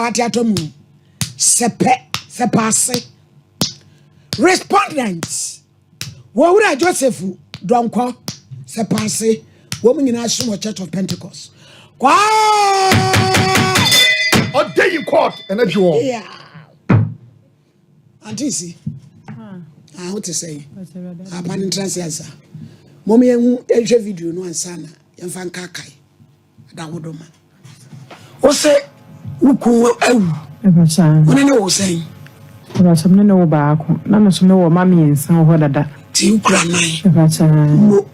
wati atomu sepase respondents wawura Joseph Donko sepase wo nyina so Church of Pentecost kwa o day in court and if you want yeah antisi what to say apa entrance yasa momi enhu ehwe video no ansana yemfa nkakai da wodoma o say uku awu ebacha wona wo say ebacha mne no baako na no so me wo mami ensan ho dada ti ukura nan ebacha mo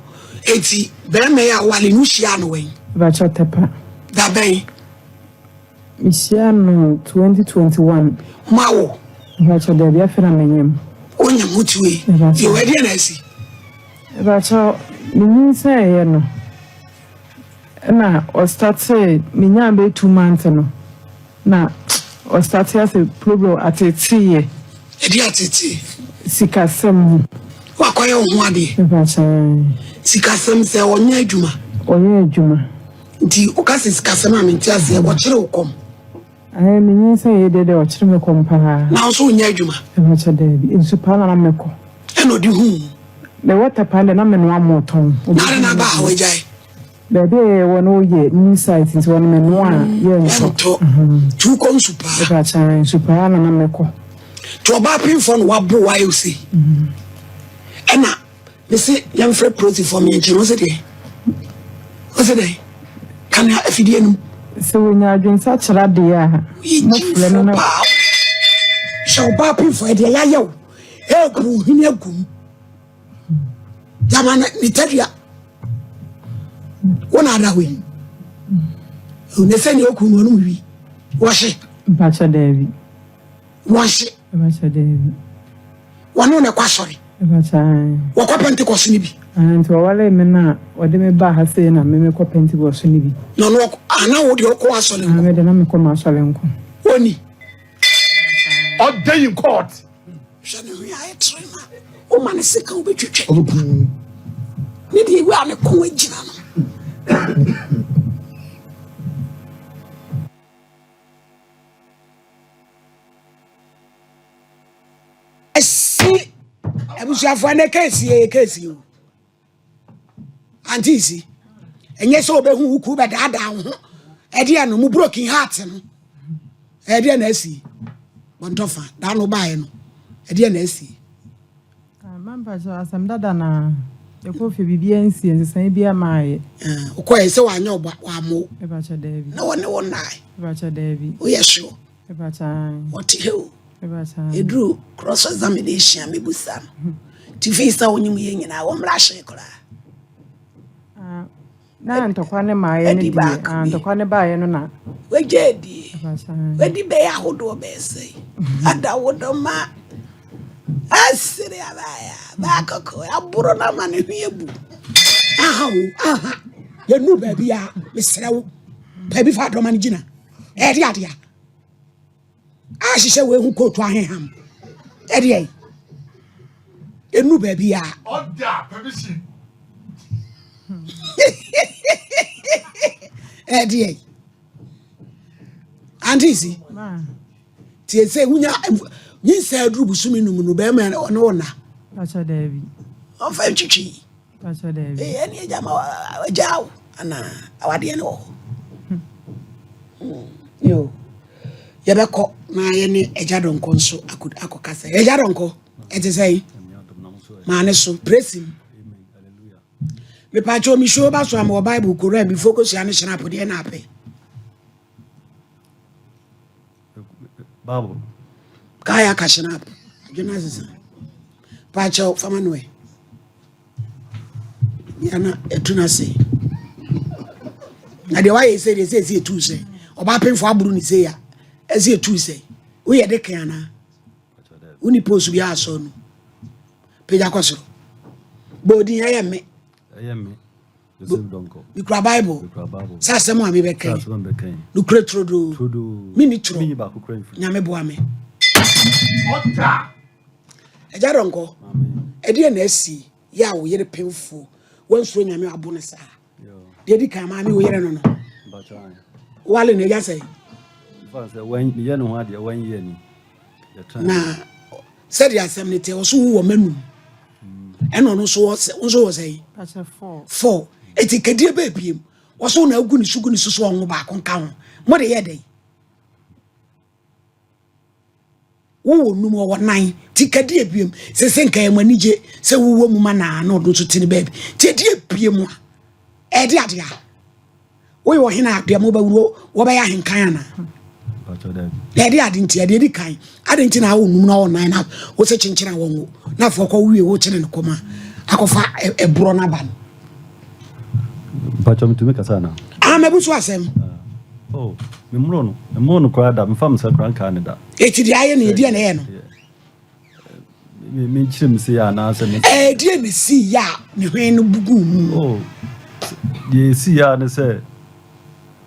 eti be me ya wale nu hia no wen ebacha tepa da ben misiano 2021 mawo ebacha de bia fera menyem onya mutuwe ye wedi na asi ebacha ni say ye no na o start say minya be 2 months no na o start as a problem atete ye edi atete sikasem wakoye ho ade ebacha sikasem se onya adwuma nti ukase sikasem amenti ase wo kire ukom ai minya say ye de o kire me kompa na so onya adwuma ebacha de nsu pa na meko eno di hu the water panda na menwa moton na ba hawajai bebe wono ye new site nti wono menwa ye nto tu kon supa ebacha supa na meko to ba pinfo no wabo wa you see ena me say yam free protein for me nche no se de kan ya afidie no se wonya adwen sa kira de ya mo fle no so ba pinfo de ya yew e gru hini agum jamana nitadia wona ada we une se ni oku no wi washi bacha David washi bacha David wano ne kwasori bacha wakwa Pentecost ni bi anto wale me na ode me ba ha se na me ko Pentecost ni bi no no ana wo de ko asori ko me de na me ko ma asori nko oni o day in court shane wi aye trema o man se kan obetwetwe ni di wi ane ko agina no esi ebusuafo ane kesi o antisi enye so obehu uku be dada ho ede eno mu broken heart no ede na asi bontofa da no bae no ede na asi mamba so asam dada na ekofi bibia nsi ensesan bia maaye ukoye se wanya oba wamo ebacha David na wone wonai ebacha David o yesho ebacha what hell ebacha edru cross examination mebusa tifisa onyim ye nyina wo mra hye kora na ntokwa ne maaye ne di ntokwa ne baaye no na wejedi ebacha wedi be ya hodo be sei ada wodo ma asiri abaya bakoko aburo na mane hwebu aha ye nu ba bia mesrewo ba bi fa do mane gina edi adia a hihye we hu kotu aheham edi ai enu ba bia order permission edi ai andisi ma tie se hunya nyinsa aduru busumi num no be ma ono na ebacha David o fa chichi ebacha David eni ejama wajaw ana awade ne wo yo yebeko na ye ne ejadonko nso akokasa ejadonko etesei ma ne so praising me pa cho mi show ba so am Bible ko ra mi focus ya ne shina pode na ape Bible kaya ka shina ape Genesis pa cho famanwe yana etuna se na de why say they say etu se oba penfo aburu ni se ya ezi etu se wo ye de kan na uni post bi aso no peja kwasoro bodi ya me Joseph Donko Mikra Bible sa semo ami be kan no kretrodo mini tro nyame boa me order ejaronko ede na asi ya wo yere penfo wansuro nyame abo ne sa de di kan ma mi wo yere no no wale na eja sai when you know what 1 year. Na said the assembly also woman. And on also was a That's a 4. 4. It's a cadia baby. Was on a good sugar so on back on count. What a day. Oh, no more 9. Take a dear beam. Say, think I am when you say, woman, no, do to tin baby. Take dear beam. Edia. We were in our dear mobile, what I am kind. Daddy, I didn't hear the kind. I didn't know no 9 up. What's a chinchina won't. Now for we watching in a coma. I go for a brona ban. But to make a son. I'm able to ask him. Oh, the moon cried up and found some grand Canada. It's the iron Indian end. Me chim see an answer. Eh, dear, me see ya. No boom. Oh, ye see, I say,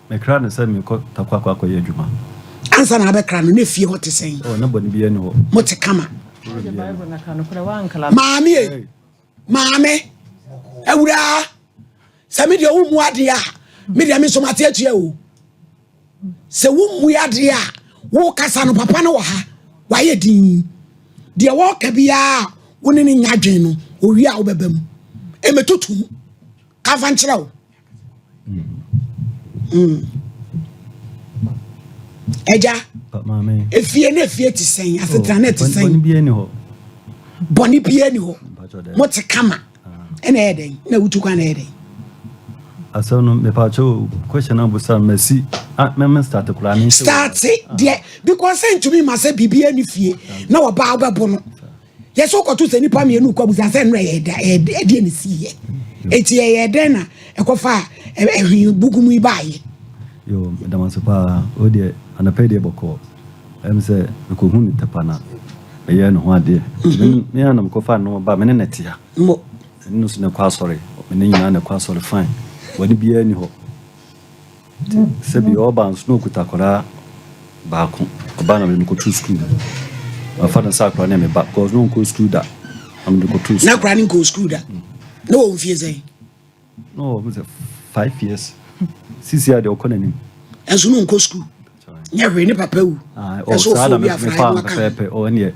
my crown send me to Taquaco Yajuma. Answer na bekra no fie what saying. Oh, nobody be any. Motekama. The Bible na kan ko wa ankala. Mame. Ewura. Se me de wo mu ade a, me de me so mate atua o. Se wo mu ade a, wo kasa no papa no wa ha. Wa ye din. De wo ka bia, wo ne nyadwen no, owi a wo bebam. E metutum. Ka fa nkyere wo. Eja, Mammy, efie na efie ti sen, asetra na ti sen. Boni bi eni ho. Boni bi eni ho. Motekama. Ena eden, na wutukwa na eden. Aso no me pa cho question am busa merci. Me start kula ni. Start there because say to me must bibi eni fie. Na wo ba obebo no. Yeso ko to se nipa me enu kwa busa say no e de ni sie. Eti e de na ekofa ehwi bugumu ibaye. Yo, madam Sapa, o de anapede boko. Em say ko hu ni tapana. E ye no ho ade. Me anam ko fa no ba me ne netia. Mo. No so ne kwa sorry. Me ne nyina ne kwa sorry fine. Wani bia ni ho. Se bi oba nso kutakora ba ko. Oba na me ko to school. My father sa kra na me ba cause no ko school da. Am de ko to school. Na kra ni ko school da. No wo fie say. No, was 5 years. 6 years de okonanim. Enso no ko school. Nya hwe ni papa wu. O sa na me fa na pepe o ne.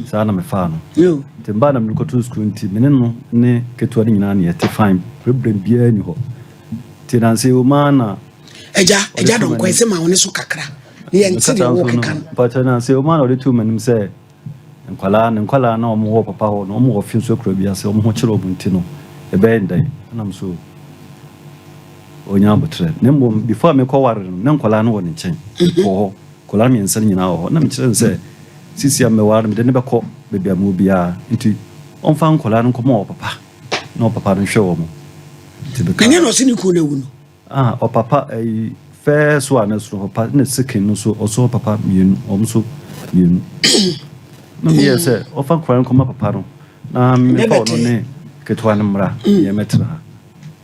Sa na me fa no. No. Temba na me ko to school nti me no ne ketua ni nyina na yete fine. Problem bia ni ho. Ti na se o mana Eja don kwese ma woni so kakra. Ne ye nti de wo kekan. But na se o mana o de tu manim se nkwala na o mo papa ho no o mo ofin so kro bia se o mo ho kire obunti no. E be ndai na me so onya botre nembo before me ko ware no nkwala no woni nchen ko kola me nsan nyina ho na me kire se sisi am me ware me de ne be ko bebia mu bia nti on fa nkwala no ko mo papa no papa no hwe wo mo nti be Kanya no sini ko lewu no. o papa first one so papa na second no so also papa mienu omso mienu no me se o fa nkwala no ko papa no na me fa no ne ketwa no mra ye metra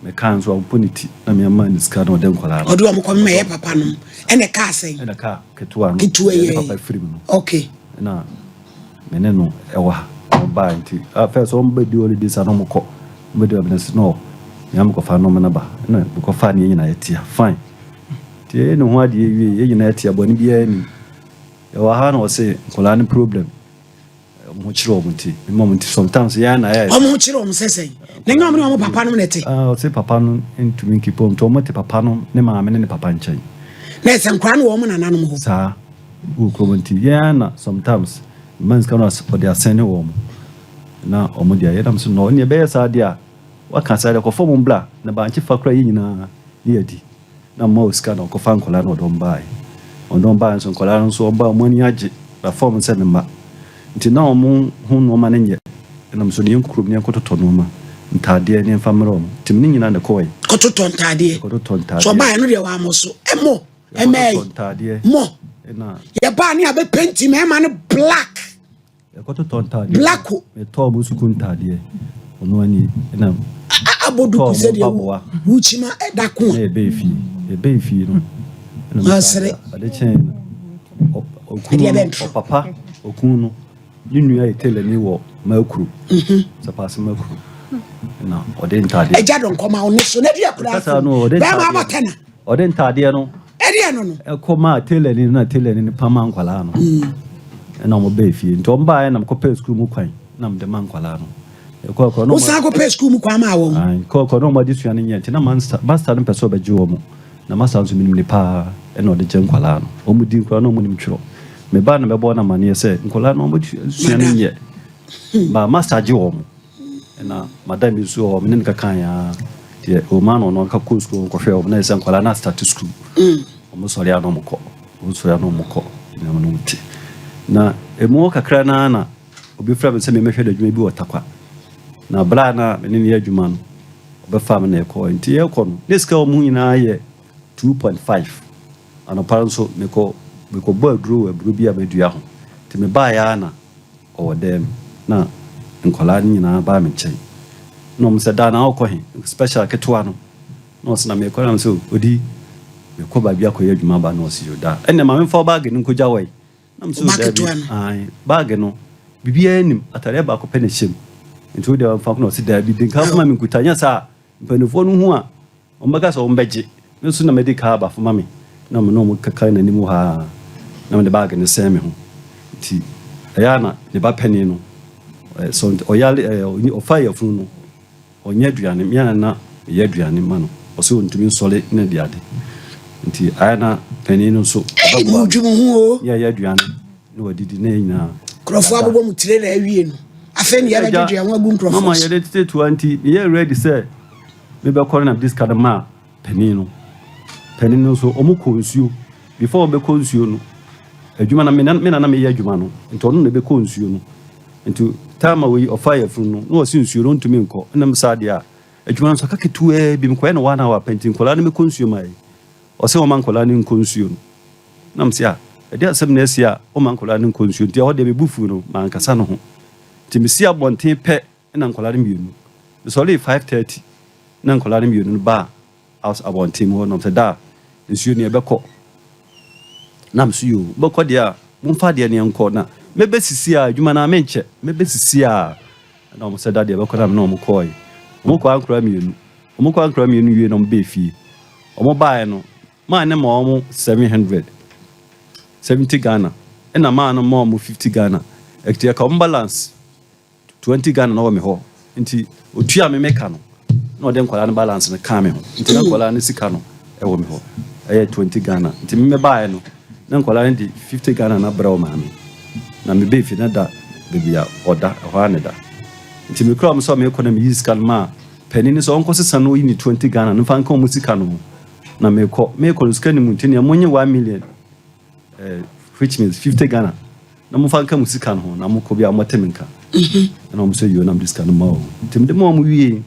me kan so opportunity na me man iska no den kwala Odo am ko me ye papa no ene ka sen. ena ka ketwa no papa free no okay na me ne no ewa ba nti first on be di holidays no mko me di business no yam ko fa no me na ba na ko fa ni nyina yetia fine ti e no ho ade ye nyina yetia boni bia ni ewa ha no se kwala ni problem mo chiro obunti mo munti sometimes ya na ya mo chiro mo sesen na nyom ni mo papa no nete o se papa no ntumi nkipo nto mo te papa no ne maame ne papa nchen na se nkwa no wo mo nananom ho sa u komenti ya na sometimes mans kana for their sene wo mo na o mo dia ya dam so no ne be ya sa dia wa kan sa dia ko fo mo bla na ba nchi fakra yi nyina ni adi na mo ska na ko fa nkola no don bai on don bai so nkola no so ba mo ni age ba form se me ma nti na omo hu no ma nenye na mso ne nkuru ne kototo no ma ntade ne famro tim ne nyina ne koy kototo ntade so ba no de wa mo so emo emei mo na ye ba ni abe painting me ma no black kototo ntade black me to bu su kun ntade ono ani na abodu ku se de wuchima edako e be fi no na sere ade chen o papa okunu ninu ya itele ni wo makuru sapase makuru na ode ntade eja don koma oni so na dia kura kasa no ode ba ma batana ode ntade no no no koma tailor ni na tailor ni pama nkwala no na mo be fie nto mba na ko pay school mu kwan na mo de man nkwala no ko no o sa go pay school mu kwa ma wo ko no mo disua ni nyɛ na master no person be jiwo mu na master nso minim ni pa na o de je nkwala no o mu di nkwala no mo nim twiro me ba na me bo na mane sɛ nkwala no mo disua ni nyɛ ba master jiwo mu na madam bi so o me ne ka kan ya de o ma no ka ko school ko hwɛ o na sɛ nkwala na start school o mo sɔre ano mo kɔ na mo no ti na emu kakra na obi fra me sɛ me mehwɛ da dwuma bi wɔtakwa na bra na me ne adwuma no obefa me na ekɔ nti ekɔ no neska o mu nyina yɛ 2.5 anopa nso me kɔ bɔ aduro aburo bi abadua ho nti me ba ya na ɔwɔ dem na nkola ni nyina ba me nkyɛn no mo sɛ da na ɔkɔ he special ketwa no no sɛ na me kɔ na so odi me kɔ ba bi akɔ yɛ adwuma ba na ɔsi yoda ɛnna ma me fa bag ni nkɔgya wɔ nam so da ai bag no bibia anim atare ba ko pɛ na hyem nti wo de fa ko na ɔsi da bi den ka ma me nkutanya sa mpanifo no ho a ɔmbɛga sɛ ɔmbɛgye me so na medical ba fo ma me na me no mo kaka na nim ha na me de bag ne sɛ me ho nti ɛya na ne ba pɛni no so oyale ofaya funu no onye aduane me na ye aduane ma no ɔsɛ ontumi nsɔle na de ade nti aya na pɛni no so mo dwumu ho ya aduane no wadidi na nyina krofo abobo mu tire na awie no afa ni ya bɛdwedwe ho agu krofo mama ye de tete to anti ye ready say me be kɔre na this kadama pɛni no so ɔmo konsuo before be konsuo no adwuma na me na me ye adwuma no nti ɔno na be konsuo no nti tama we ofaya funu no no wasi nsuo no ntumi nkɔ na msade a adwuma nso ka ketua bi mkɔ na wana wa penti nkola na me konsuo mai ɔsɛ o man kola ni konsuo no na msi a ɛde asɛm na asia o man kola ni konsuo nti ɔde me bufu no man kasa no ho nti msi abɔnten pɛ na nkola no mienu sɔle 5:30 na nkola no mienu ba house abɔnten ho no sɛ da nsuo ne ɛbɛkɔ na msi yo bɛkɔ de a mumfa de ne nkɔ na mebe sisi a adwuma na menche mebe sisi a na mo seda de bekora na mo koi mo kwa ankra mienu wie no mbe fie omo bae no ma ne ma omo 770 Ghana na ma no ma omo 50 Ghana ektia ka balance 20 Ghana na wo me ho nti otua me meka no na ode nkwala no balance no ka me ho nti na nkwala no sika no e wo me ho 20 Ghana nti me bae no na nkwala no di 50 Ghana na bra o ma me na me be fi na da bibia oda ho ane da nti me kra mo so me ko na me use kan ma penini so onko sesa no yi ni 20 Ghana no fa nka mo sika no na me ko sika ni mu nti ne mo nye 1 million which means 50 Ghana na mo fa nka mo sika no na mo ko bia mo temenka na mo so yo na mo sika no ma o nti me de mo wie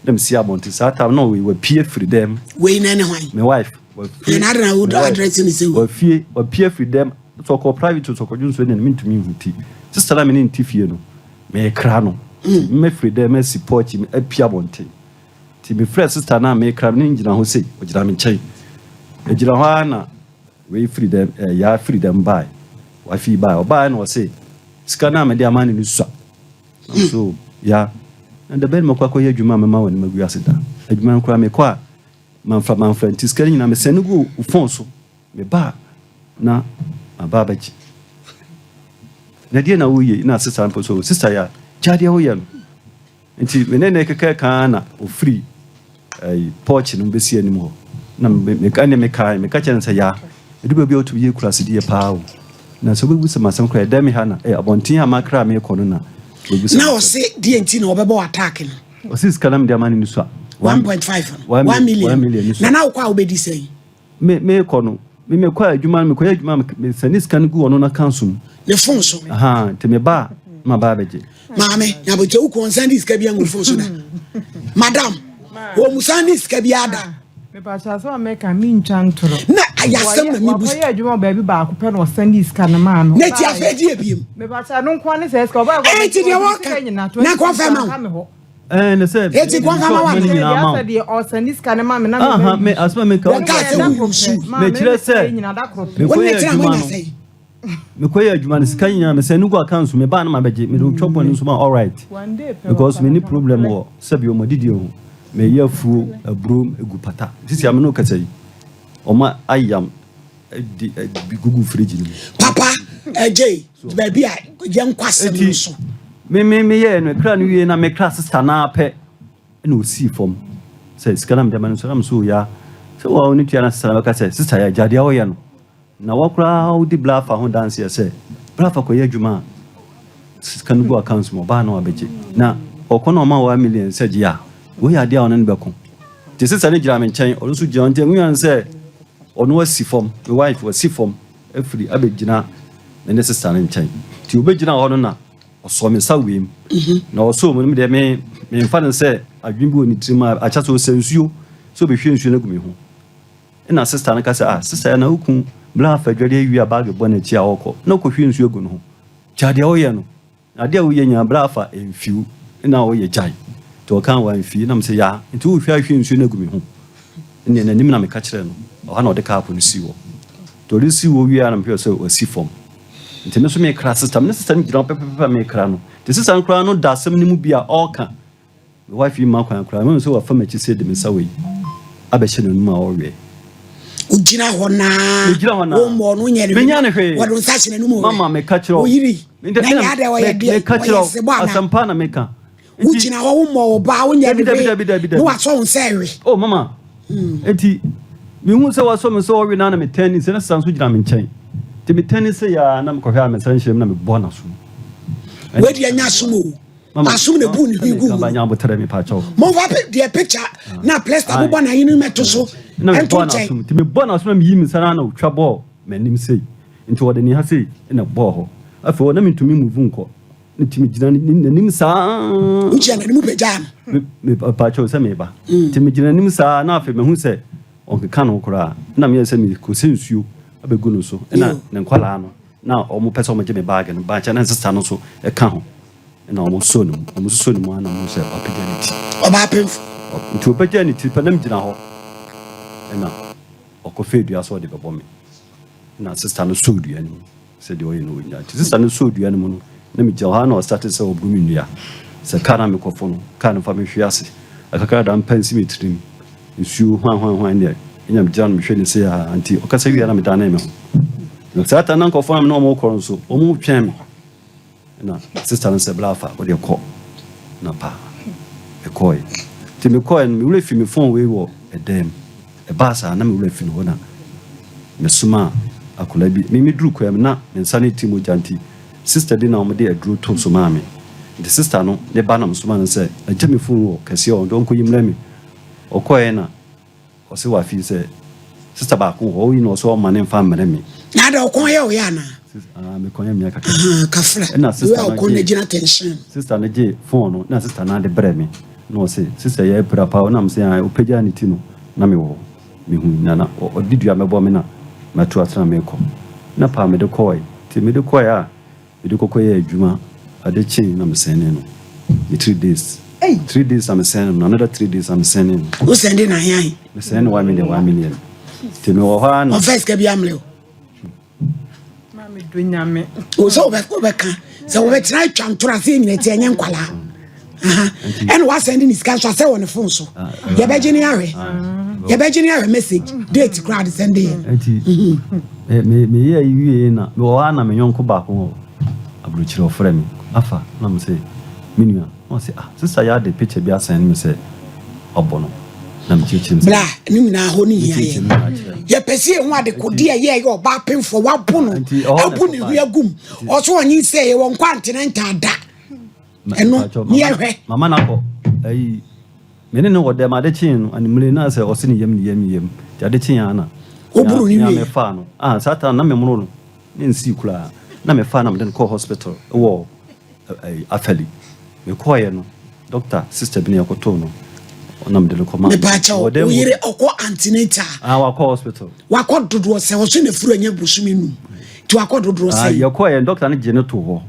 dem si abonti sa ta no we pie free them we na ne hwan my wife we na na wo address ni se we pie free them so ko private so ko junso ne mintumi huti sister la me ne ntifie no me kra no me free them me support me apia bonte ti me free sister na me kra ne ngina ho sei ogina me nkyɛn egina ho ana we free them ya free them buy wa fi buy oba na o sei sika na me de amane ni sua so ya and the ben makwa koye adwuma me ma woni magu aseda adwuma nkra me kwa manfra ntiskari nyina me senugo ufon so me ba na ababaji na dia na wuye na sister mpo so sister ya jade wo ye nti menene keka ka na o free porch no besi anim ho na me ka ne me ka chen sa ya edu bi otu ye kurase die paa na so bebu se masam kra da me ha na abontin amakra me kono na na o se die nti na obebo attack no o sis kana me dia mani ni so 1.5 1 million na kwa obedi sei me kono me kwa adwuma me kwa adwuma me sanis kan gu ono na council ne fon so te me ba ma ba beje maame ya bo te u consent ska bia ngu fon so da madam wo musani ska bia da me pa cha so America mi ntwan toro na ayasem na mi bu kwa adwuma ba bi ba ko pe no sandi ska na ma no na ti afedi ebiem me pa cha no kwa ne se ska ba ko ti de waka na kwa fa ma ne se eti kwa fa ma wa ni ya se de o sandi ska na ma me na me asma me ka me kire se me ko adwuma no me ko adwuma no ska nyina me se nugo account me ba na ma beje me do chop one so ma all right because me ni problem wo se bi o modidi o me yafu abrum egu pata sisi am no kata yi Oma ayam di gugu fridge ni. Papa, Jay, baby, young question so. Me ye no kra no wie na me kra sister na pe na osi fom. Say skanam de man so am so ya. So wa oni tia na sister na ka say sister ya jade awo ye no. Na wa kra wo di blafa ho dance ya say. Blafa ko ye adwuma. Skan go accounts mo ba na wa beje. Na okono ma 1 million say ya. Wo ya dia ono ne be ko. Ti sister ne gira me nchen, o so gira nchen, nwan say ono asi fom, my wife was si fom, every abegina na sister ne nchen. Ti obegina ho no na oso me sa wem. Na oso mo me me mfa ne say adwin bi oni trima acha so sensuo, so be hwe nsuo na gumi ho. Na sister ne ka say sister na hukun bla fa dwade awi abage bo na chi a okọ. Na ko hwe nsuo gu no ho. Jade o ye no. Ade a wo ye nya bla fa enfiu na wo ye jai. To kan wan fi na mse ya nti wo hwa hwe nsuo na gumi ho ne na nim na me ka kire no o ha na o de ka apo no si wo to ri si wo wi ana mpe so o si fom nti me so me kra system ne system gira pepepe me kra no te system kra no da sem ni mu bia all kan me wife ma kwan kra me so wa fa me chi se de me sa we abehye no numa o we ujina ho na wo mo no nya ne wo do sa hye no mu mama me ka kire o yiri na ya de wo ye bia me ka kire asampa na me ka ujina wo mo ba wo nya ne no wa so nsewe oh mama enti me hu se wa so me so we na me tennis na sanso gina me nchen ti me tennis ya na me ko hwa me san hyem na me bo na so we dia nya sumo asum ne bu ni higu ka ba nya bo tere me pa cho mo va the picture na plaster bo na yin me to so ento chen ti me bo na so na me yi me sana na otwa ball me nim sei enti wo de ni ha sei na ball ho afo na me tumi move nko ntimi gina nim saa uchi na nim pejam me pa cho se me ba ntimi gina nim saa na afi me hu se on ka no kora na me se me ko sensuo abegu no so na ne nkwala no na o mo pese o mo je me bag no ba cha na sister no so e ka ho na o mo so no ana mo se opportunity o ba pemf nti opportunity pa nam gina ho na o ko fedu aso de bebo me na sister no so dua ni se de o ye no nya sister no so dua ni mo no na mi Johana started so obumi nua se kana me kofo no kana fa me hwiase akaka da mpansi me trim nsuo hwan ne nyam jan me hwe ne se ya anti okasa wi na me da na me ho no sata na kofo na mo koro so o mu twen me na sister no se blafa o de ko na pa e koi ti me koi me wule fi me phone we wo edem e basa na me wule fi no na me suma akola bi me duru ko am na me sanity mo janti sister di na o de aduru to so ma me the sister no de ba na so ma no say ajemi fun wo kase o don ko yimla mi o ko e na o se wa fi say sister ba ko o yi no so ma ne fa mare mi na da o kon ye o ya na me kon ye mi aka ka fra na sister o kon na gina tension sister na je phone no na sister na de bre mi no say sister ye pra pa o na mse o peja ni ti no na me wo me hu na o didua me bo me na ma tu atena me ko na pa me de ko ti me de ko ya me ko ye adwuma ade chin na me send no 3 days 3 days I'm sending another 3 days I'm sending who sending na yan me send 1 million ti me wo ha no first ka bi amle ma me do nyame o so be kan so we try twantora se nyina ti enye nkwala and what sending is cash say on the phone so ye be gini are message date crowd sending me ye yiwe na me wo ha na me yonko ba ko abruchiro frɛ me afa na me say minua o say sister ya de picture bi asan me say obono na me chichim bla ni mina ho ni ya ye pese ho ade kodi ye ye oba pemfo wabono abu ni hu agum o so onyi say ye won continental da eno ni ehwe mama na ko ayi mene no wode ma de chin no animle na say o se ni yem ja de chin ana oburu ni me fa no satan na me muro no ni nsi kula na me fa na me den call hospital wo afali me call ye no doctor sister bi ne yakoto no na me den ko ma me ba cha o yire okọ antenatal wa call hospital wa call dodo se o so na furu anya busumi nu ti wa call dodo se ya call ye doctor ne je ne to ho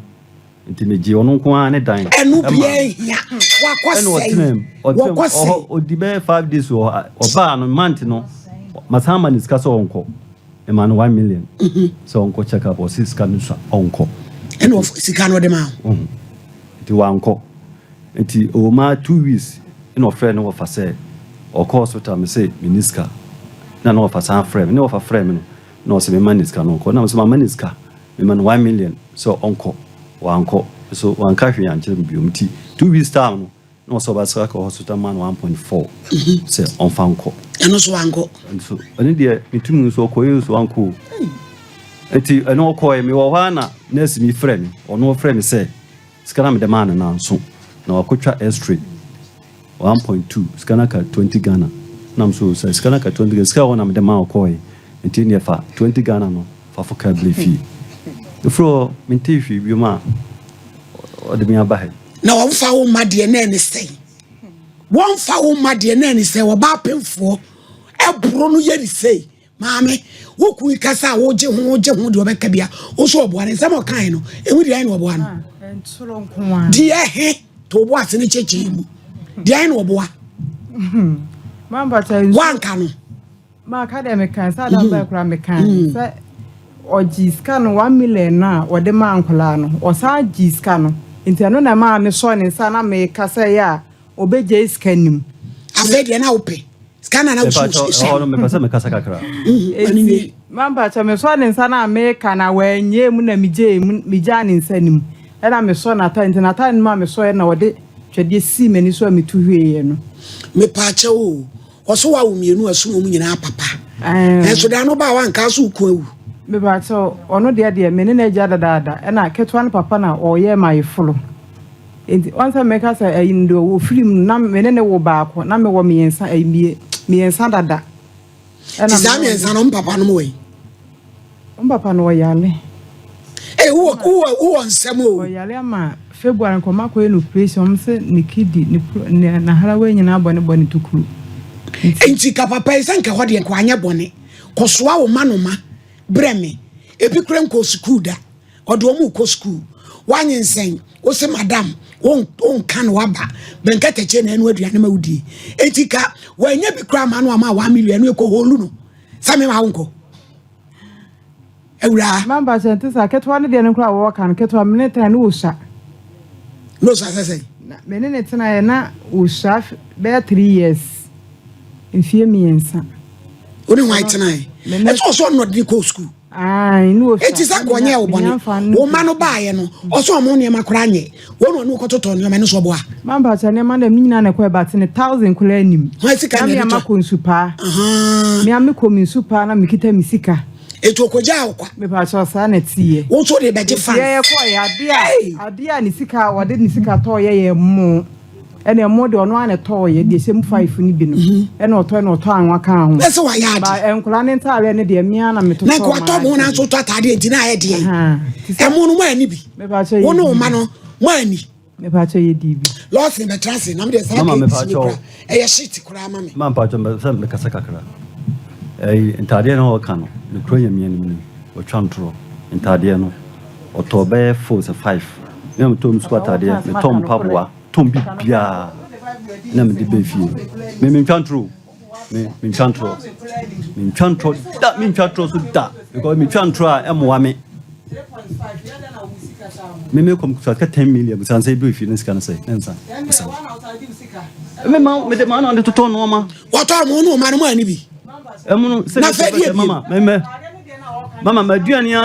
nti me je ono ko an ne dan enu bia ya wa call se o di be 5 days o ba no month no masama ni ska so onko e man 1 million so onko check up o siska no so onko eno sika no de ma ti wa onko nti o ma 2 weeks eno friend no fa say o ko hospital me say miniska na no offer san frame no offer frame no se me maniska no ko na so ma maniska me man 1 million so onko wanko so wanka hwe anche biom ti 2 weeks time no so ba saka hospital man 1.4 se on fanko eno so wanko so ani de mitumi so ko yeso wanko eti eno ko me wo hana nurse mi frame ono frame se skana me de man na so na wakotwa S3 1.2 skana ka 20 Ghana nam so say skana ka 20 Ghana skana na me de man ko enti ne fa 20 Ghana no fa foka blefi fro mintifi bioma o de mi abahe na wo fa wo made na ni sei won fa wo made na ni sei wo ba pemfo ebro no yeri sei maame wo ku ikasa wo je ho de obeka bia wo so obo ane samo kan no ewudi ai no obo ane enturo nkoa di ehe to obo asene cheche mu di ai no obo a mamba tai wanka no ma academic kan sa da ba kura mekan se ojiska no 1 million na wo de ma ankola no o sa jiska no nti ano na ma me so ne sa na me kasa ya obeje iska nim afa de na ope skana na wo so no me pasa me kasa kakra mamba cha me so ne sa na me kana wanye mu na mija ne nsa nim era me so na ta nti na ta ma me so na wo de twede si mani so me tu hweye no me pa cha o so wa wo mienu asu mu nyina papa so da no ba wanka so ku awu me ba so ono de me ne na ja dada na ketwa no papa na o ye mai fulo enti once me ka say ayindo wo film na me ne wo ba ko na me wo miensa miensa dada na zami ensa no papa no we papa no yale wo nsem o yale ama February ko mako enu operation se nikidi ni na harawe nyina bone tukuru enti ka papa isanka ho de ko anya bone ko soa wo manoma breme ebi kure nko school da odo mu ko school wanyi nsen wo se madam on kan waba benka teche na enu aduane ma wudi enti ka wanya bi kura ma no ama 1 million ko holu no same ma wonko ewura mamba sente sa ketwa ne de ne kura wo kan ketwa minute na wo sha no say na menene tena na wo sha be 3 years infie miensa oni white tena e so no de ko school no eti sa ko nye wo bone wo ma no baaye no oso mo ne makora nye wo no ko toto ne me so bo a mamba cha ne ma na minyina na ko e bat ne 1000 kula anim ha sika ne ma ko nsupa mi am ko nsupa na mikita misika eto ko ja kwa me ba cha sa na tie wo so de beje fan ye ko ya ade ni sika wo de ni sika to ye mo ene mo de ono ane to ye de sem 5 ni bi no ene oto anwa kan ho ese wa ya ba enkula ne ntare ne de mia na meto na ko to mo na so to atade enti na ye de e mo no ma ani bi me ba cha ye wo no ma no ma ani me ba cha ye di bi lost in the transit na me de sa mama me pa cha e ye shit kura ma me man pa cha me kasa kakra ntade no ka no ne kro ya mia ni o twantro ntade no otobe 4-5 me to msku atade me tom paboa tombi bia na me de befie me twantro so da because me twantro a emwa me me kom so ka 10 million so say befie ne sika say nensa me ma me de ma na de toto no ma wato mo no ma no ani bi emu se mama maduane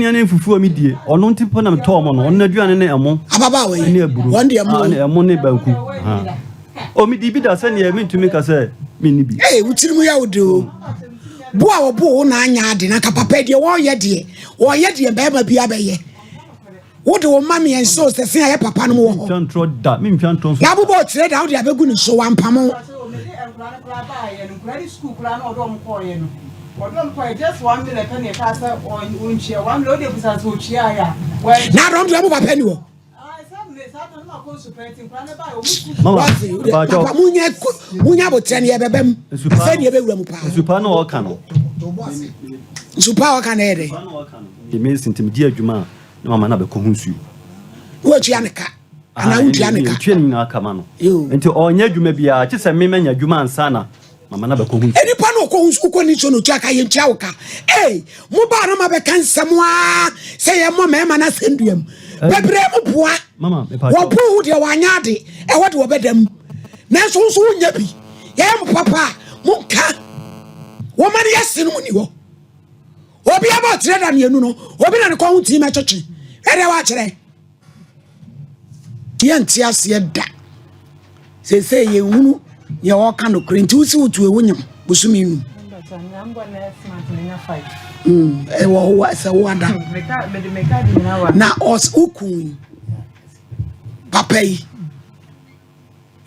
ani fufu mi die ono ntipo na meto mo no ono aduane ne emo ababa we ne aburu won de emo ne emo ne banku o mi di bi da se ne mi ntumi ka se mi ni bi wutirimu ya wodo bo a wo na anya ade na ka papa de wo ye de be ma bia be ye wo de wo mami en so se se ya papa no wo twantro da mi twantro so ya bo tire da wo de abegu ni so wampamo just 1 million penny kasa on chia 1 million de busa so chia ya na don't do papa ni wo mama ba munya botre ne yebebem se ne yebewura mu pa super no o ka no super o ka na ede e me sintim di adwuma na mama na be ko hunsu wo tua ne ka ana wo tua ne ka twa ni na aka ma no enti onya adwuma bia che se me manya adwuma ansana mama na be ko hunsu eni pa no ko hunsu ko ni so no tua ka ye tua wo ka mo ba na ma be kan samwa se ye mo me ma na senduam bebre mo boa mama me pa wo bu de wanya de e wo de wo bedam na so nya bi ye mo papa mo ka woman yes no ni wo obi about trade na enu no obi na ne ko hu ti ma chochi ere wa kire ye nti ase da se ye hunu ye wo ka no krenti usi utu ewunyam busumi nu wo wa se wo ada na os ukun papa yi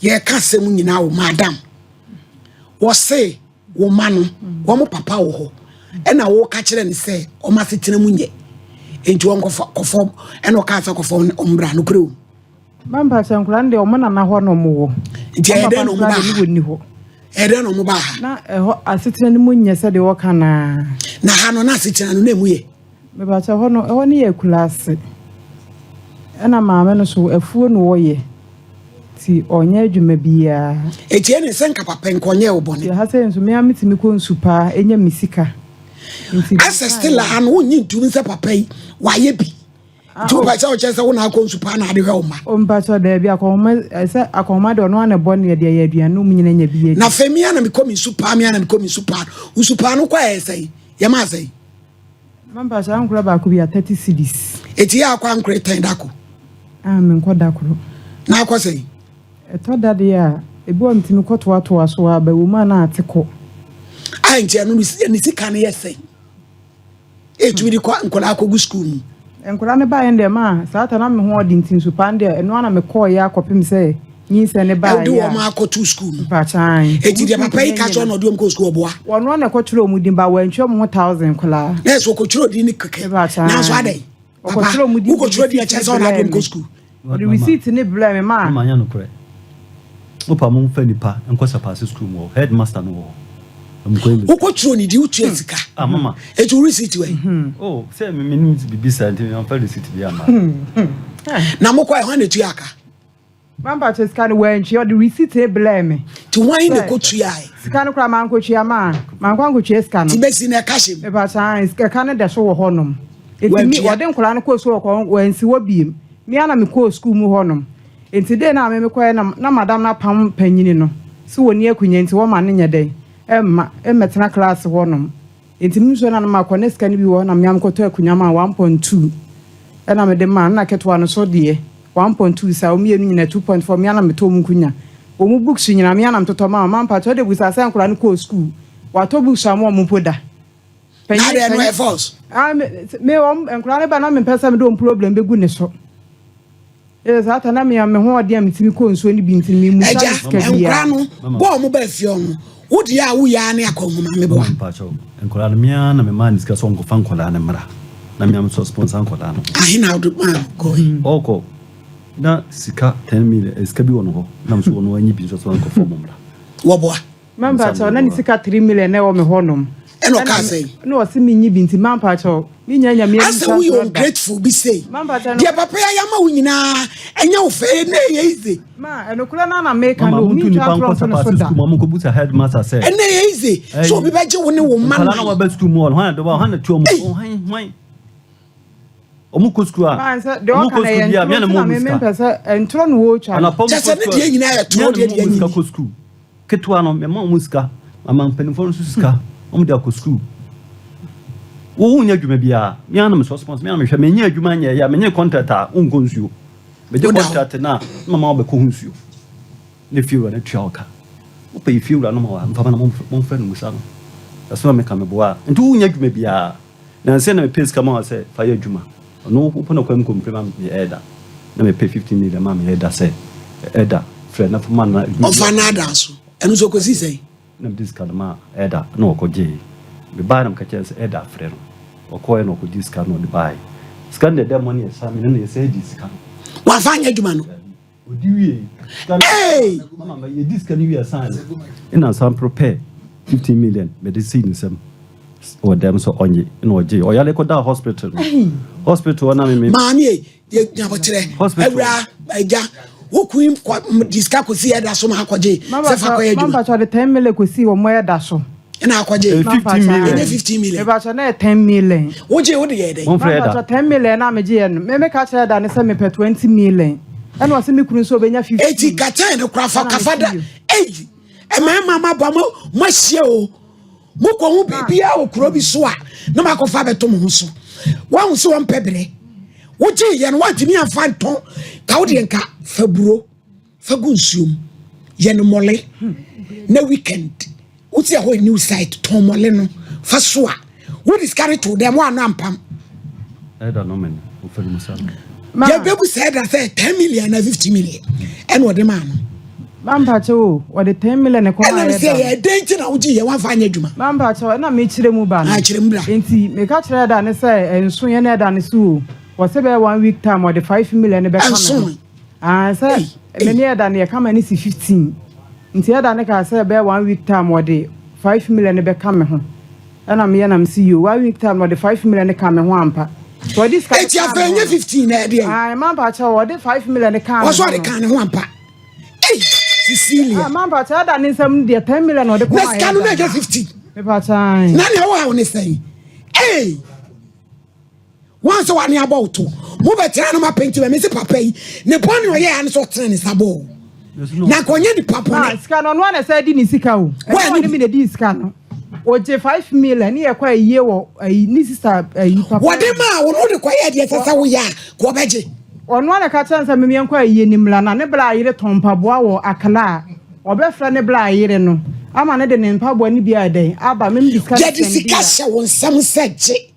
ye ka se mu nyina wo madam wo se wo manu wo mo papa wo ho e na wo ka kire ne se o ma se tena mu nye enti won kofo e no ka sa kofo ombra no kure Mamba sankula nde o mana na ho no mo wo nti e de no mo ba ni ho e de no mo ba na ho asetena ni mu nye se de wo kana na ha no na asetena no na mu ye me ba cha ho no ho ni ye kulase ana maame no so afuo no wo ye ti onye adwuma bia etie ne senka papa nkonye wo bone ya ha se nso me amitimi ko nsupa enya misika asa still an wonyi ntumi se papa yi wa ye bi tu ba cha o chese wona ko nsupa na ade hwe o ma o mba cha da bia akoma se akoma de no ana bone ye de ya aduane mu nyina nya bia na femi ana me komi nsupa me ana me komi nsupa nsupa no kwa esai ye ma sai mamba cha nkura ba ko bia 30 cedis eti ya kwa nkure ten dako me nkoda koro na akwasai eto dade ya ebi o ntimi kwoto ato aso aba wo ma na ateko anti anu ni sika na yesai etu di kwa nkola akogu school mu enkola ne ba yende ma saata na me ho odi ntin so pande eno ana me call ya akopim se nyi se ne ba ya do wo ma akotu school mu ba chan eti di papa yi ka so no do mo ko school oboa wono na kwotro mu din ba wantwe mo 1000 kola na so ko tro di ni keke na so adai kwotro mu din ko tro di ya cha so na do mo school the receipt ne blame ma ma nya no kure opa mo fa nipa enkosa pass school mo headmaster no wo uko tro ni di utu esika mama etu receipt we oh say me need to be beside me am fa receipt bi ama na mo kwa ho na tu aka mamba che scan wantwe o the receipt e blame ti wan ne ko tu ai scan kra man ko tua ma man kwa ko tua scan ti besi na ka shim e ba san scan ne de so wo honom enti mi wode nkora ne ko so ko wansi wo biem mi ana me ko school mu honom enti de na me ko na madam na pam panyini no si woni akunya enti wo ma ne nya den emetena class honom enti mi so na ma ko ne scan bi wo na me am ko to akunya ma 1.2 na me de ma na ketwa no so de 1.2 sa o mi enu nyina 2.4 mi ana me to mu kunya o mu books nyina mi ana mtoto ma pa to de busa sa nkora ne ko school wa to books am mu poda na de no e force me nkora ne ba na me pesa me do problem be gu ne so ata na me am ho ode am timi ko nso ni bi ntimi mu sa nkora no bo mo ba fio no wodi ya wo ya ne akonhoma me bo pa cho nkora no mia na me man discuss on ko fan kola na mra na me am so sponsor kola no ahina do man go oko na sika 10 million sika bi wono ho na mso wono anyi bi so ko fo mo mra wo boa mamba cha na ni sika 3 million na wo me honom eno ka say no o si mi nyi bi nti mamba cha mi nya nya mi asa we are grateful be say mamba cha dia papa ya ma wo nyina enya wo fe na ye easy ma eno kula na make no mi twa from so da mama ko buta headmaster say ena ye easy so bi ba je wo ne wo man na wa ba school mo ho na do ba ho na tuo mo han omu ko school a de o kana ye ya me na mo me pesa entro no wo cha just ne dia nyina ya tro dia dia nyina ko school ketwa no me ma muska mama penfo no suska omu dia ko school wo nya dwuma bia me ana me response me ana me hwe me nya dwuma nya ya me nya contract a unko nsuo me de contract na mama wo be ko nsuo ne fiura na tuaka wo pe fiura no ma wa mfa na mo mfa no musa no aso me ka me boa nti wo nya dwuma bia na se na me pay kama wa se fa ya dwuma no wo na kwam komprema me eda na me pay 15 million ma me eda se eda friend na fuma na ofa na danso enu so ko si sei na discard ma eda na okoje be ba na mkache se eda frɛ no okoye no ko discard no de bai scan the money esa me na esa discard wa fanya dwuma no odi wie hey mama ma ye discard ni wie esa ina sam prepare 15 million medicine sem o dem so onye na oje o yale ko da hospital hospital na me maami ye nyabotre awura eja wokuim discard ko si eda so ma akoje se fa ko ye dwuma mama cha de 10 million ko si wo mo eda so ina akoje 15 million 15 million e ba cha na 10 million woje wo de ye dey mama cha 10 million na meje ye no me ka cha da ne se me pe 20 million ena wase me kunu so obenya 50 80 kata ne kwa fa kafada eh e mama ba mo hye o Moko hu bibia okuro bi so a na makofa beto mo so wa hu se won pebre wo ji ye no wantimi amfa nton ka wo de nka faburo fagunsuom ye no mole na weekend wo ti ho new site ton mole no fa so a wo discarry to them one ampam I don't know man wo fa mu sa ya bebu said that 10 million na 50 million and what the man Mampacho or the 10 million and I say a danger na wo ji ye wan fa anya djuma Mampacho na me chire mu ba a chire mbra enti me ka chire da ne say enso ye na da ne su wo se be 1 week time or the 5 million be come say me ne da ne come ni 15 enti ya da ne ka say be 1 week time or the 5 million be come ho na me na me see you 1 week time or the 5 million come ho ampa so this kind it's your 15 na dey Mampacho or the 5 million come what's what the can ho ampa hey Cecilia Mampacho da ne nsam de 10 million or the come let's can na get 15 me pa time na ne wo ha woni say hey once one about to mo be tira no ma penti me say papa yi ne boni o ye an so tira ni sabo na konye di papa na sika no no na say di ni sika o e me di sika no o je 5 million ye kwa ye wo ni sister papa what dem ma wo no de kwa ye de sasa wo ya ko beje ono na ka chansa me kwa ye ni mla na ne bla yire tompa boa wo akala obefra ne bla yire no ama ne de ne mpa boa ni bia den aba me discuss je di sika hye won sam seje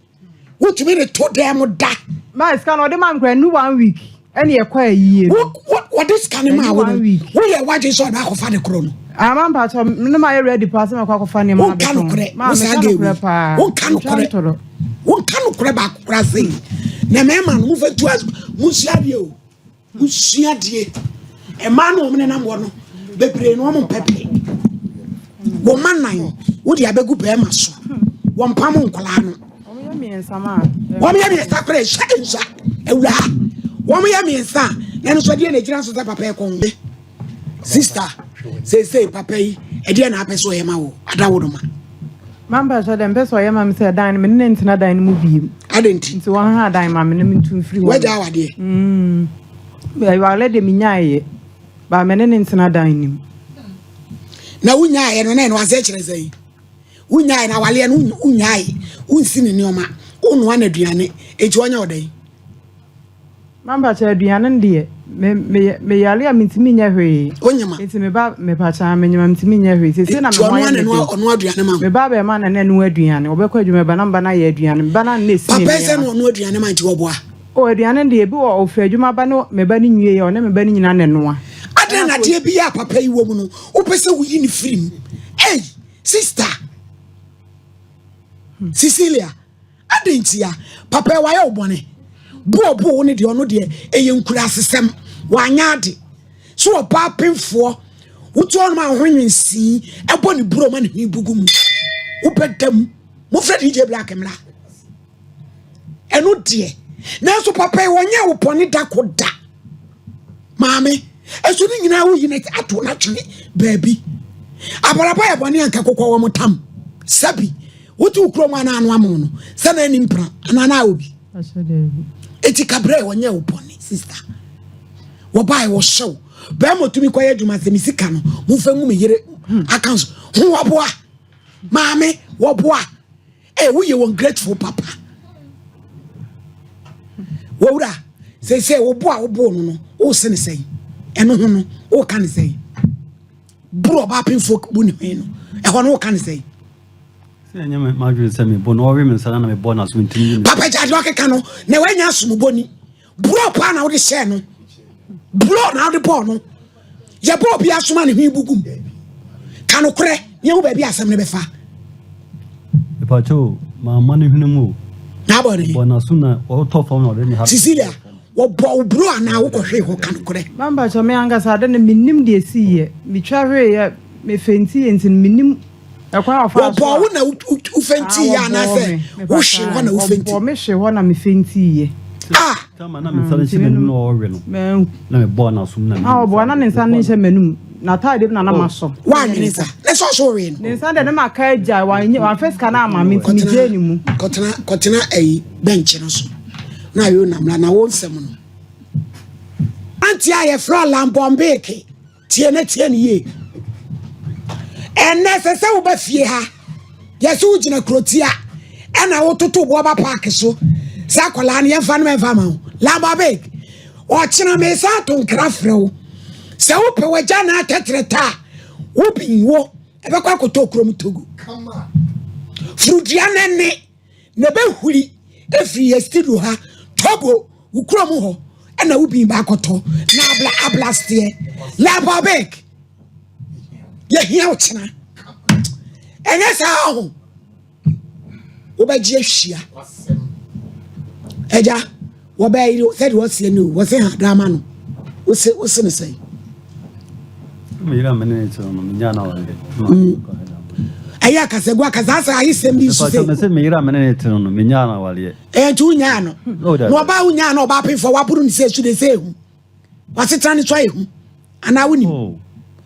what me to them da ma sika no de man kwa nu 1 week ene ye kwa ye what this can ma wo we ye waje so ba ko fa de kro no ama mpa cho ne ma ye ready pass me kwa ko fa ne ma be ma me kan kure won kan kure ba kura sei na me ma no mu fa tu musuade o musuade e ma no me na mo no bebre no mo pepe wo manan wo di abegu be ma so wo mpam nkola no wo me ya mi sakre sha ewura wo me ya mi nsa na no so de na gira so ta papa e kon be sister say papa yi e de na apeso ye ma wo adawo do ma Mamba so dem peso ye ma me say dan me ne ntina dan mu bi adenti nti won ha dan ma me ne ntum free wo waja wade be wa le de mi nyaaye ba me ne ntina dan nim na wunyaaye no na no ase kire sei wunyaaye na wale no wunyaaye unsi ne nioma unu ana duane eti onya odan Mamba cha aduane ndie me yale a mitimi nya hwe onyema eti me ba me pa cha me nyama mitimi nya hwe sese na me ono aduane ma me ba be ma na nu aduane obekọ adwuma ba na mba na ye aduane ba na na esi papa se no ono aduane ma nti oboa o aduane ndie bi wo ofra adwuma ba no me ba ni nwie ye o na me ba ni nyina na noa adan na de bi ya papa yi wo mu no o pese wo yi ni film hey sister Cecilia adentia papa wa ya obone bo ne de ono de eye nkura asesem wanyade so opa pemfo wotu ono ma hwenwensi ebo ne buro ma ne hwibugu mu wo bedam mo fred DJ Black mla eno de na so papa wonya wo pone da koda maame eso ni nyina wo yi ne ato na twe baby abaraba ya bone anka kokọ wo motam sabi wotu kro ma na anu amu no sana ni mpra anana obi eti kabre wonya uponi sister wo bai wo show ba mo tumi kwaye djuma se misika no mo fa ngu me yere accounts ho woboa maame woboa wo ye won grateful papa wowura se wo bo no o se ne sei eno ho no o kan sei bro ba pinfo bu ne no ho no o kan sei nyame madwe se me bon ori me sana na me bon aso ntimi papa ja do keka no na wanya aso boni bro pa na wo de share no bro na wo de ball no ye bro bi aso ma ne hwibugum kanu kure ye wo ba bi asem ne be fa e pa cho ma mane hwinemu na body bon aso na o to fam na o de ni ha Cecilia wo ball bro na wo ko hwe ho kanu kure Mamba cho me anga sa de ne minim de siye mi twa hwe ye me fenti entin minim ekwa afa wo ball na ufenti ya na se wo hwe ho na ufenti wo me hwe ho na me fenti ye tama na me sale chine no o we no na me bon aso na wo bo na ne nsan ne hye manum na taade na na maso wa nyinisa let's also we no ne nsan de ma ka agya wa first kana ama me mi je ni mu kotena bench no so na yo na mla na wo nsem no anti aye fra lambombeke tie ne ye enne se wo ba fie ha Yesu jina krotia ena wototo bo ba park so sa kwala ne yemfa no memfa ma laba beg o china me sa to nkrafre wo se wo pe waja na tetreta wo binwo ebe kwa koto krom togu Come on. frudia ne be huri efri estidu ha tobo wo krom ho ena wo bin ba koto na abla stie laba beg ye hia wo china enye sa ho obaji ahia eja wo ba yi said what say no wo say drama no wo say ne say Mira menene no minyana wale. aya kasegwa kazasa ayi sembi su say. Me say mira menene no minyana wale. Tu nya no. No ba unya no ba pin for wapuru ni say su de say hu. Wase tran try hu. Ana woni.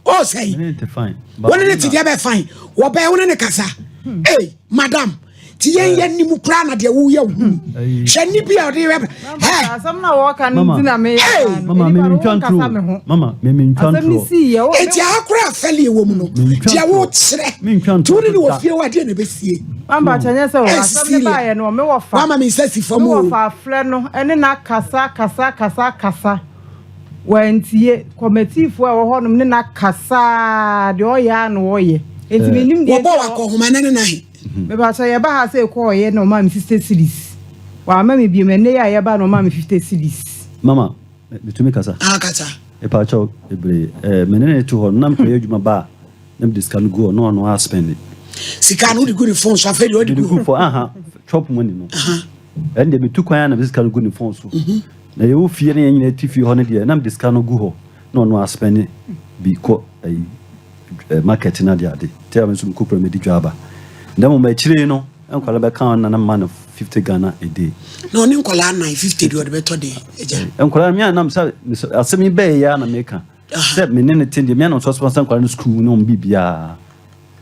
Oh say. Menene fine. Woni ne tidia be fine. Wo ba woni ne kasa. Hey, madam. Ti yen ni mu kra na de wo ye hu. Hwani bia ode we. Hey, asam na wo kan ntina me. Mama me ntwantro. Mama me ntwantro. Asam ni si ye wo. Eti akra feli wo mu no. Dia wo kire. Tu ni wo fie wa de na be sie. Mamba chanye se wo asam ne ba ye no me wo fa. Mama me se si fam wo fa afle no ene na kasa. Wantie committee-fo a wo honom ne na kasa de oya na wo ye. Enti me nim de. Wo bo akọhoma na ne nahi. Me ba so ye ba ha se ko ye no ma me 50 cedis. Wa ma me bi me ne ya ye ba no ma me 50 cedis. Mama, bitumi kasa. Kasa. E pa cho ebre menene to ho nam ko yedwuma ba nam discount go no spend. Sika no di go ni phone so afedi o di go for chop money no. And me tu kwan na discount go ni phone so. Na ye wo fie na nyina tifi ho ne de nam discount go ho no spend bi ko market na de ade. Tell me some corporate medi job. Ndamo ma chire no enkwala be kan na man 50 Ghana a day. No ni nkwala na 50 de beto de eja. Enkwala mi anam sa asemi be ya na meka. Say me ne tindi me no so sponsor enkwala no school no bibia.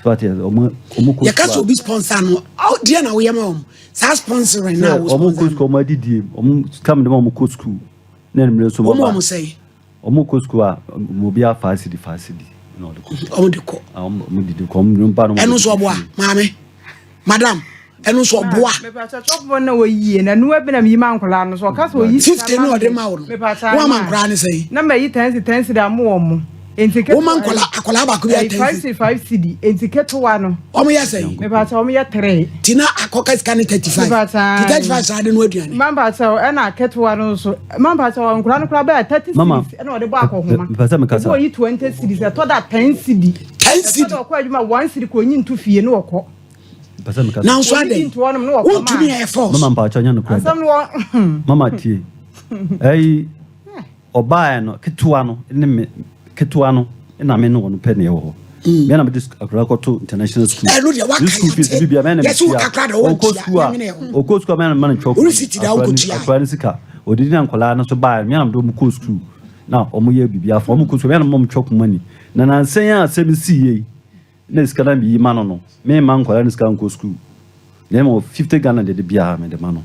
So at omo ko. Ya ka so bi sponsor no. How dear na we am. Sa sponsor right now. Omo ko school ma didi. Omo come de omo ko school. Na me so mo. Omo say. Omo ko school a mo bia facility. No de ko. Omo de ko. Omo didi ko mo mpa no. Eno so boa, maame. Madam, eno so boa. Me pa cha chop na wo yie na nu abi na mi ma nkola no so ka so yi 50 no de ma wo. Wo ma nkra ne say. Na me yi 10 da mo wo. Entike wo man akola ba ko bi 5 cedi entike to wa no omo ya say me ba cha omo ya 3 tina akoka scan 35 35 sa de no aduane man ba cha e na keto no so man ba cha nkura no kura ba 30 cedi e na o de ba akọ homa wo yi 20 cedi se to da 10 cedi 10 cedi ko adwuma 1 cedi ko nyi ntu fie no okọ now so ade wo to me e force mama ba cha nya no kura asam no mama tie ai oba no ketua no ne ketua no na me no pe ne wo me na me dis akra ko to international school school fees bibia me na me o ko school me na man chok akra ni sika odidi na nkola na so ba me na do mu ko school na o mu ye bibia fo mu ko so me na mo chok money na na nsen ya asem si ye na sika na bi ma no me ma nkola ni sika nko school na mo 50 Ghana de bia me de ma no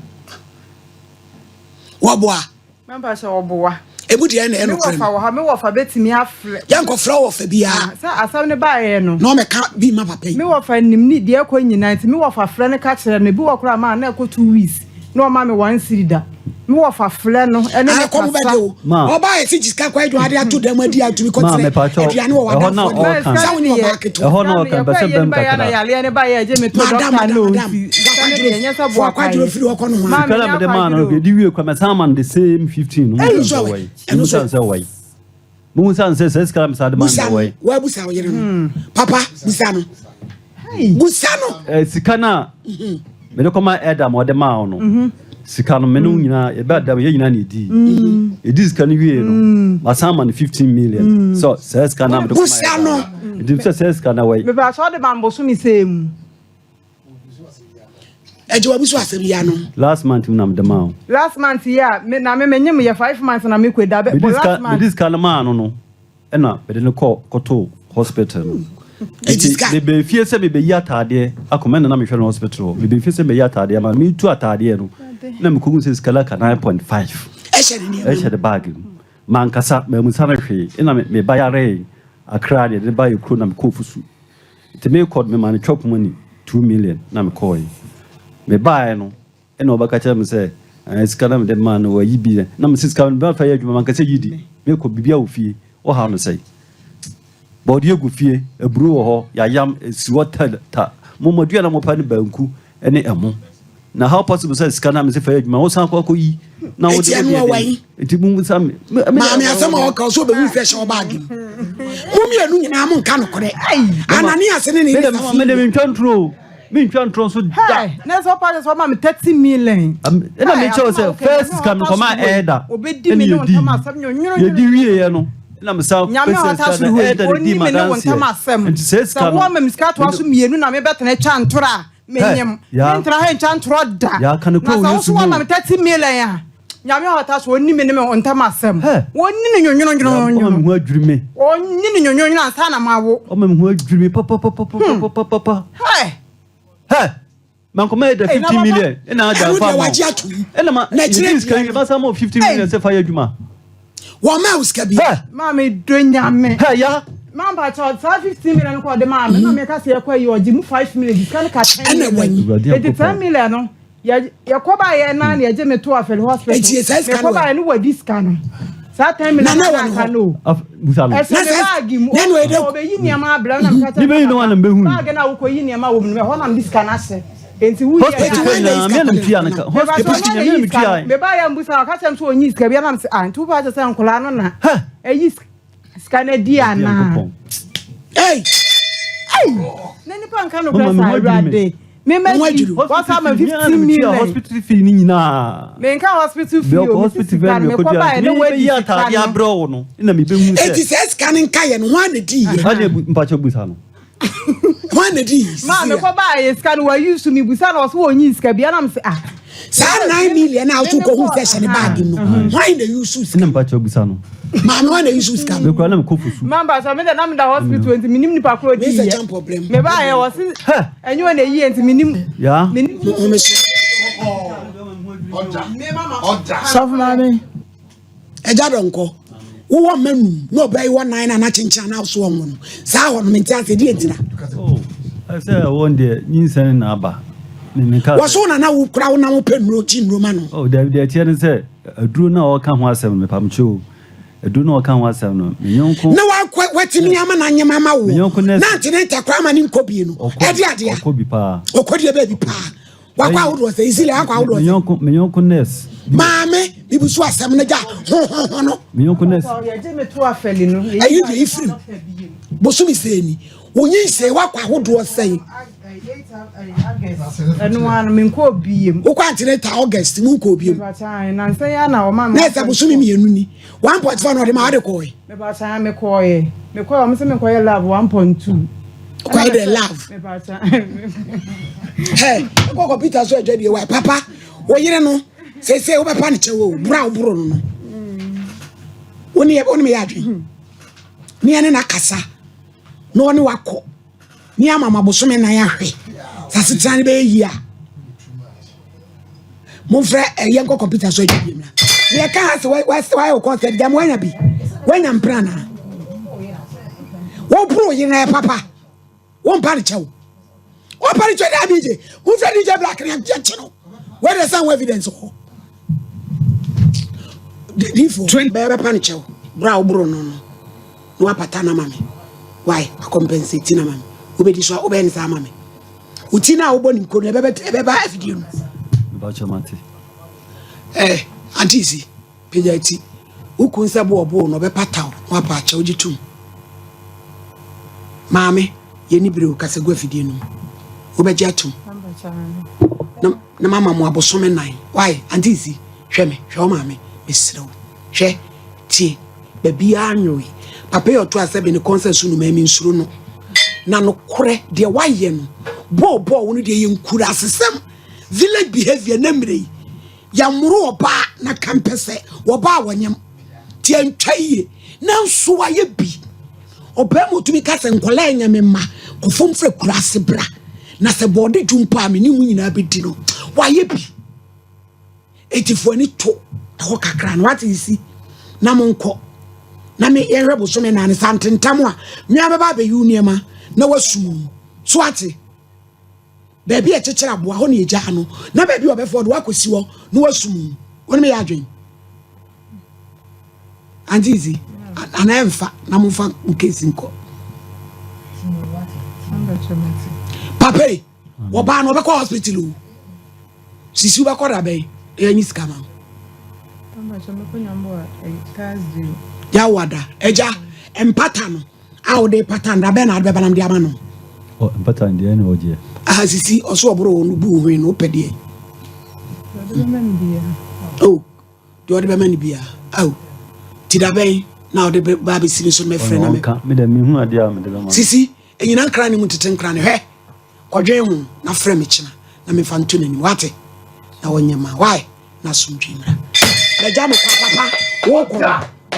wo boa me ba sha wo boa ebu de na eno kwem me wo fa betimi afre yanko fra wo fa bia sa asam ne ba ye no no me ka bi ma papa me wo fa nim ni de ko nyina nti me wo fa fre ne ka kire no bi wo kra ma na ko 2 weeks no ma me 1 sirida me wo fa fre no ene ne ko ba de o ba e si jiska kwa edu ade ato dem adi ato bi ko tire aduane wo wa da sa woni wo market ho no kan ba se bem ka na ya ne ba ye je me to doctor no si nya sa bo kwa jiro firi ko no ma kala me de ma no ke di wie kwa me sama the same 15 no so way no so way mu san se se skala me sa de ma no way wa busa wo yere no papa busa no busa no sika na me de koma eda mo de ma no sika no me no nyina e ba da ye nyina na edi edi sika no wie no ma sama no 15 million so se sika na me de koma busa no edi se sika na way me ba so de man bo so mi sem eje wa busu asem ya no last month na me de ma last month ya me na me nyem ye 5 months na me kweda be last month this kind man no e na be de no to hospital the be fie se be yatade akoma na me hwe no hospital be fie se be yatade ma me tu atade no na me kogun se skala ka 9.5 e she the bag man kasa me musa na hwe e na me bayare akra de ba yekro na me kofusu te me code me man chop money 2 2 million na me call me buy no e na obaka cha me say sika na me de man wa yi bi na me sika me ba fa ya dwuma man ka say yidi me ko bibia wo fie o ha no say body egu fie eburu wo ho ya yam si water ta mo madua na mo pa ne banku ene emo na how possible say sika na me say fa ya dwuma wo san ko yi na wo de eti mu sam ma me asama o ka so be wu fresh o bag mu mienu nyina mo nka no kore Ananias ne ne me de me ntwantro so da na so pa so ma me 30 million na me choose first come come elder obedi me no ntama asem nyonyo ye di wie ye no na me sa person na elder di madam nti says come wo ma miska to aso mienu na me betene twa ntora menyem ntra he twa ntoro da ya kan ko na so wo ma me 30 million ya nyame hota so onni me ne me ntama asem wonni ne nyonyo mo adwiri me onni ne nyonyo ansa na mawo o ma mo adwiri me papa hey man come the 50 million na da fa ma na this can ba some 50 million say fire adwuma wo ma uska bi ma me donya me hey ya ma ba cha 50 million ko de ma me na me ka se yakwa yi oji mu 5 million this kan ka 10 million no ya ko ba ye na na je me to afel hospital me ko ba ye no wa this kan sa 10 million na ka no busalo ese me bagi mu o be yi niam abla na me ka ni be no wan be hu bagi na wo ko yi niam wo me ho na this kan ase enti wu ye hospital na me na mtia na hospital na me mtia me ba ya mbusa ka sem so onyi ska bia na me ah ntu ba se nkola no na eyi ska na di ana na ni pa nka no bra sa rade me ma what's am 15 million hospital fee ni nyina me nka hospital fee o hospital me ko ba no we ya ta ya bro no na me be hu se eti se scanning ka ye no wan na di ye ade mpacho busa no wan na di ma me ko ba ye scan wa use me busa no so onyi ska bia na me se ah sa 9 million na to ko hu fashion bag no why na use na mpacho busa no ma no na use ska me ko na me ko fusu mamba so me da na hospital enti minim ni pa ko di ye problem me ba ye wo se enyo na yi enti minim ya minim me so Oja. Soft mami. Eja donko. Wo manu no bai 19 na chinchan na so won no. Sa ho no menti ase di entira. Oh. I say I want the nyinsan na aba. Me ka. Wo so na wo kura wo na wo penuro chinuro ma no. Oh, the tier say aduru na o ka ho asem me pamcho. Aduru na o ka ho asem no. Me nyonko. Na wa watimi ama na nyema ma wo. Na ntene takwa ma ni nkobie no. E di ade a. Okobi pa. Okodi be bi pa. Wakwa wo do say isile akwa wo do. Me nyonko nurse. Maame bibusu asem na ja ho no. Me nyonko nurse. Ya je me to afeli no. Ayi de ifrim. Bosu mi seni. Onyi se wakwa wo do say. Enu an me nko obiem. Wo kwa ntene August mu nko obiem. Ba cha na nse ya na o ma. Na esa bosu mi mienu ni. 1.5 no de ma de koy. Me ba cha me koy. Me koy o me se me koy love 1.2. Koy de love. Me ba cha. Hey, ko computer so ejwe de wa papa. Wo yire no. Se wo be pa ne chewo. Bra bro no. Oni me ya dwen. Ni ane na kasa. No ni wako. Ni amama bosome na ya hwe. Sasitran be yi a. Mo frɛ yenko computer so ejwe bia. Ni ka ha se why o concert jam wanya bi. Wanya mprana. Wo bro yi na papa. Wo mpa ne chewo. Wo mpa ne chewo da DJ. Mo frɛ DJ Black na je no. Where is some evidence ho? Difo bebe pa ne chewo. Bra bro no. No apata na mame. Why? I compensate na mame. Obedi so obeni sa mame. Uti na obo ni nko no bebe afidie no. Ba chamati. Antisi. Pejati. Ukun se bo obo no be pataw. No apacha ogitum. Mame, ye ni bire ukase go afidie no. Obeji atum. Na mama mo abosome nan. Why? Antisi. Hwe me, hwe o mame. Mesrew. Hwe tie. Baby anyoy. Papa yo to asebe ni concert no mami nsuro no. Na no kore de waye no. Bo wonu de ye nkura asesem. Village behavior na mrei. Ya muru oba na kampese. Oba wanyam. Tie ntwaye. Na nso waye bi. Oba mo tumi ka se nkola nyame ma. Kofom fre kura sebra. Na se bode jumpa me ni mu nyina bedi no. Waye bi. Etifo ni to. Ho kakra no what is na monko. Na me yere bosome na ne santentam a me ababa be yu niema na wasum so ate baby a chechera boa ho ne eja no na baby obefo do akosi wo no wasum woni me ya adwen andizi ana emfa na mfa nkesi nko papa wo ba no be ko hospital o sisi ba ko da be e nyi skama ya wada eja empata no a de pata nda be na be banam dia ma no o empata ndia na oje sisi oso obro no bu hwe no pede oh do de be mani bia oh ti da be na de ba be sini so me frɛ na me da mi hu ade a me de ma sisi enyina nkra ne mu tete nkra ne hwɛ kodwen hu na frɛ me kyina na me fa nto nani wate na wonyama why na sumdwimra da jamo papa wo ko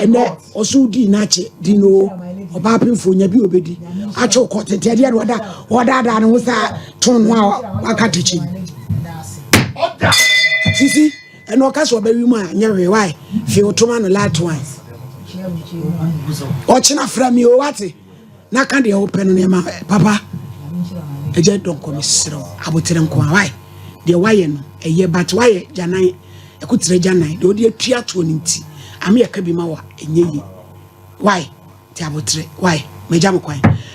ene osudi na che dino oba pemfo nya bi obedi acho ko tete de oda da ne sa ton wa akatechi Order. sisi eno ka so ba wi mu a nya we why fi otoma no last one o china fra mi o wate na ka de open no ma papa eje don komisiro abotere nko why de waye no eye but waye janan ekutire janan de odi atua to ni nti ame yaka bi ma wa enye yi why ti abotere why meja mo kwan